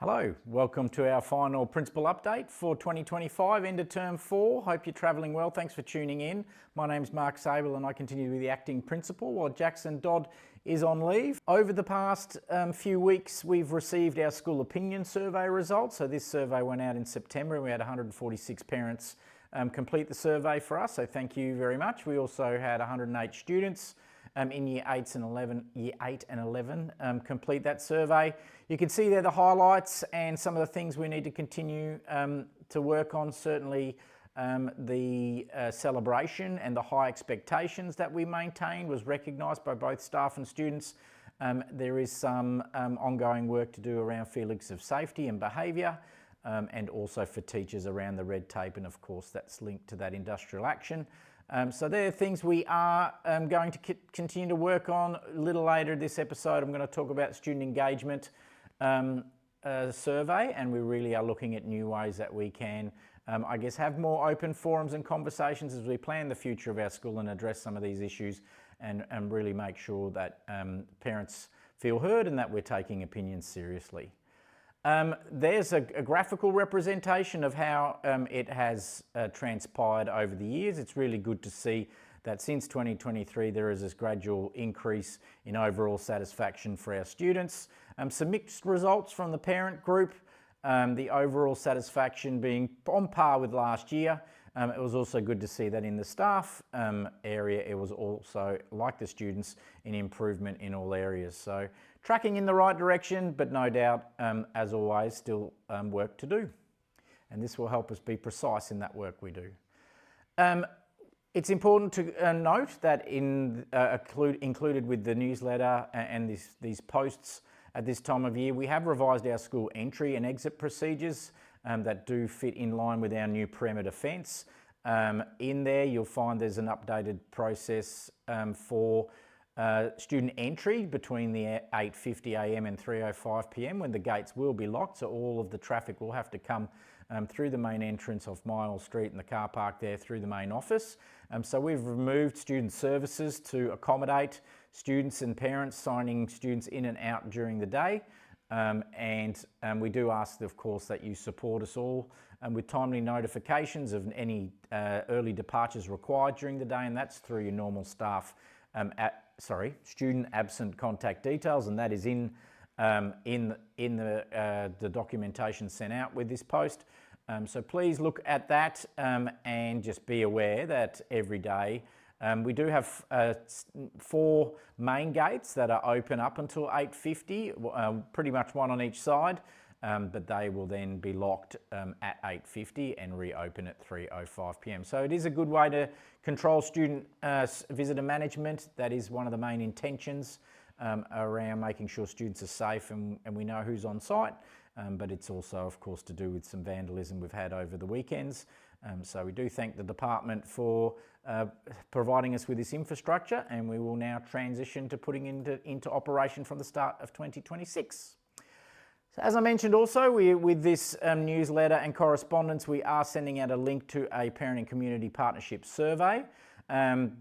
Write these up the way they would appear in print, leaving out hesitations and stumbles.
Hello, welcome to our final principal update for 2025, end of term 4. Hope you're travelling well. Thanks for tuning in. My name's Mark Sable and I continue to be the acting principal while Jackson Dodd is on leave. Over the past few weeks, we've received our school opinion survey results. So this survey went out in September and we had 146 parents complete the survey for us. So thank you very much. We also had 108 students in year 8 and 11 complete that survey. You can see there the highlights and some of the things we need to continue to work on. Certainly the celebration and the high expectations that we maintained was recognised by both staff and students. There is some ongoing work to do around feelings of safety and behaviour, and also for teachers around the red tape, and of course that's linked to that industrial action. So there are things we are going to continue to work on. A little later this episode I'm going to talk about student engagement survey, and we really are looking at new ways that we can have more open forums and conversations as we plan the future of our school and address some of these issues and really make sure that parents feel heard and that we're taking opinions seriously. There's a graphical representation of how it has transpired over the years. It's really good to see that since 2023 there is this gradual increase in overall satisfaction for our students. Some mixed results from the parent group, the overall satisfaction being on par with last year. It was also good to see that in the staff area it was also, like the students, an improvement in all areas. So tracking in the right direction, but no doubt, as always, still work to do. And this will help us be precise in that work we do. It's important to note that included with the newsletter and these posts at this time of year, we have revised our school entry and exit procedures that do fit in line with our new perimeter fence. In there you'll find there's an updated process for student entry between the 8:50 a.m. and 3:05 p.m. when the gates will be locked, so all of the traffic will have to come through the main entrance of Miles Street and the car park there through the main office. So we've removed student services to accommodate students and parents signing students in and out during the day. And we do ask, of course, that you support us all with timely notifications of any early departures required during the day, and that's through your normal staff student absent contact details, and that is in the documentation sent out with this post. So please look at that and just be aware that every day we do have 4 main gates that are open up until 8:50, pretty much one on each side, but they will then be locked at 8:50 and reopen at 3:05 p.m. So it is a good way to control student visitor management. That is one of the main intentions around making sure students are safe and we know who's on site. But it's also, of course, to do with some vandalism we've had over the weekends. So we do thank the department for providing us with this infrastructure, and we will now transition to putting into operation from the start of 2026. So as I mentioned also, with this newsletter and correspondence, we are sending out a link to a parent and community partnership survey.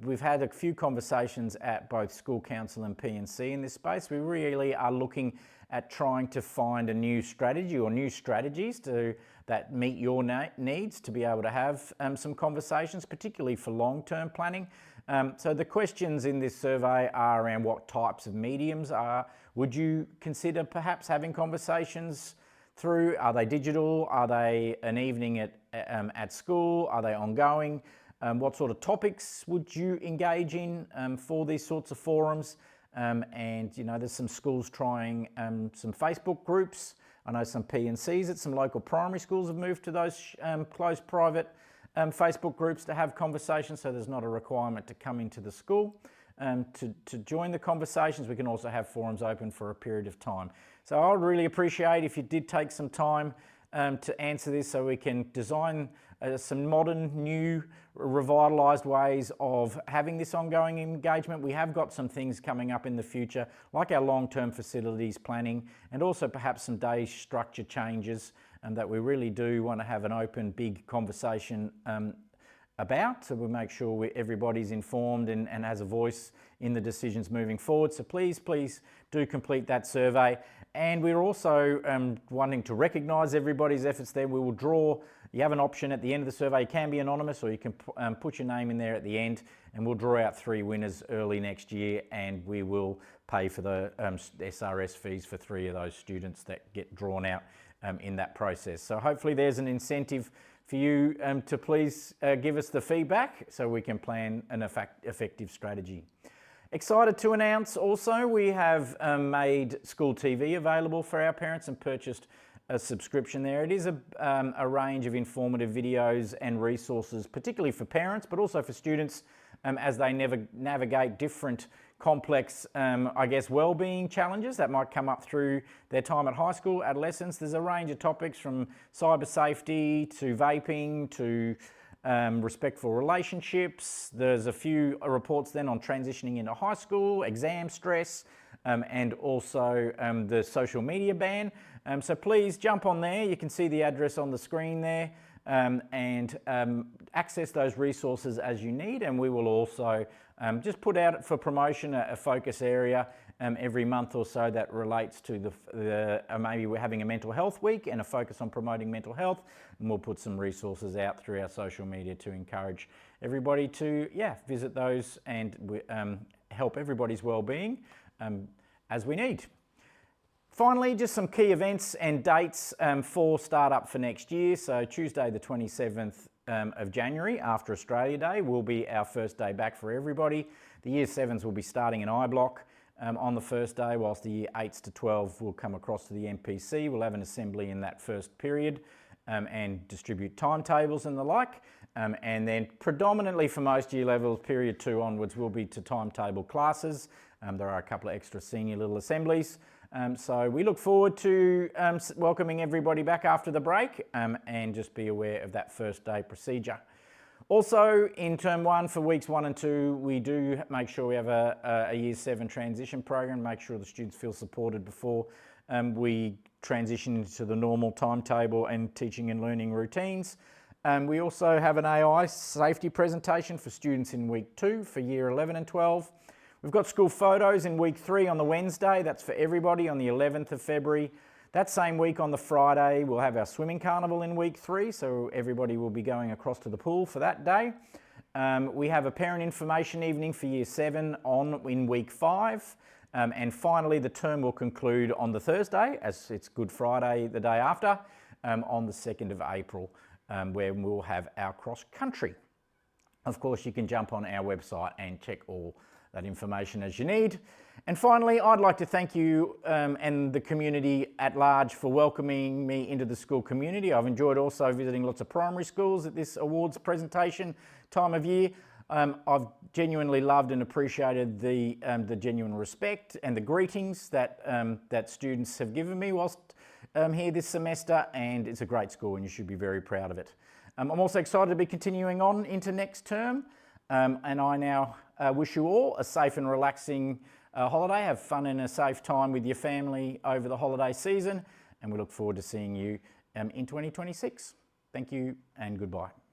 We've had a few conversations at both School Council and P&C in this space. We really are looking at trying to find a new strategy or new strategies that meet your needs to be able to have some conversations, particularly for long-term planning. So the questions in this survey are around what types of mediums would you consider perhaps having conversations through? Are they digital? Are they an evening at school? Are they ongoing? What sort of topics would you engage in for these sorts of forums? And there's some schools trying some Facebook groups. I know some P&Cs at some local primary schools have moved to those closed private Facebook groups to have conversations, so there's not a requirement to come into the school to join the conversations. We can also have forums open for a period of time. So I would really appreciate if you did take some time to answer this so we can design some modern, new, revitalised ways of having this ongoing engagement. We have got some things coming up in the future, like our long-term facilities planning, and also perhaps some day structure changes that we really do want to have an open, big conversation about, so we make sure everybody's informed and has a voice in the decisions moving forward. So please do complete that survey. And we're also wanting to recognise everybody's efforts there. We will draw, you have an option at the end of the survey, you can be anonymous or you can put your name in there at the end, and we'll draw out 3 winners early next year, and we will pay for the SRS fees for 3 of those students that get drawn out in that process. So hopefully there's an incentive for you to please give us the feedback so we can plan an effective strategy. Excited to announce also we have made school TV available for our parents and purchased a subscription there. It is a range of informative videos and resources, particularly for parents, but also for students as they navigate different complex, I guess, wellbeing challenges that might come up through their time at high school, adolescence. There's a range of topics from cyber safety to vaping to respectful relationships. There's a few reports then on transitioning into high school, exam stress, and also the social media ban. So please jump on there. You can see the address on the screen there, and access those resources as you need. And we will also just put out for promotion a focus area every month or so that relates to maybe we're having a mental health week and a focus on promoting mental health, and we'll put some resources out through our social media to encourage everybody to visit those and help everybody's well-being as we need. Finally, just some key events and dates for startup for next year. So Tuesday the 27th of January, after Australia Day, will be our first day back for everybody. The Year 7s will be starting in I-Block on the first day, whilst the Year 8s to 12 will come across to the MPC. We'll have an assembly in that first period and distribute timetables and the like. And then predominantly for most year levels, period 2 onwards, will be to timetable classes. There are a couple of extra senior little assemblies. So we look forward to welcoming everybody back after the break, and just be aware of that first day procedure. Also in Term 1 for weeks 1 and 2, we do make sure we have a Year 7 transition program, make sure the students feel supported before we transition into the normal timetable and teaching and learning routines. We also have an AI safety presentation for students in week 2 for Year 11 and 12. We've got school photos in week 3 on the Wednesday. That's for everybody on the 11th of February. That same week on the Friday, we'll have our swimming carnival in week 3. So everybody will be going across to the pool for that day. We have a parent information evening for Year 7 in week 5. And finally, the term will conclude on the Thursday, as it's Good Friday the day after, on the 2nd of April, where we'll have our cross country. Of course, you can jump on our website and check all that information as you need. And finally, I'd like to thank you and the community at large for welcoming me into the school community. I've enjoyed also visiting lots of primary schools at this awards presentation time of year. I've genuinely loved and appreciated the genuine respect and the greetings that students have given me whilst here this semester, and it's a great school and you should be very proud of it. I'm also excited to be continuing on into next term, and I now wish you all a safe and relaxing holiday. Have fun and a safe time with your family over the holiday season, and we look forward to seeing you in 2026. Thank you and goodbye.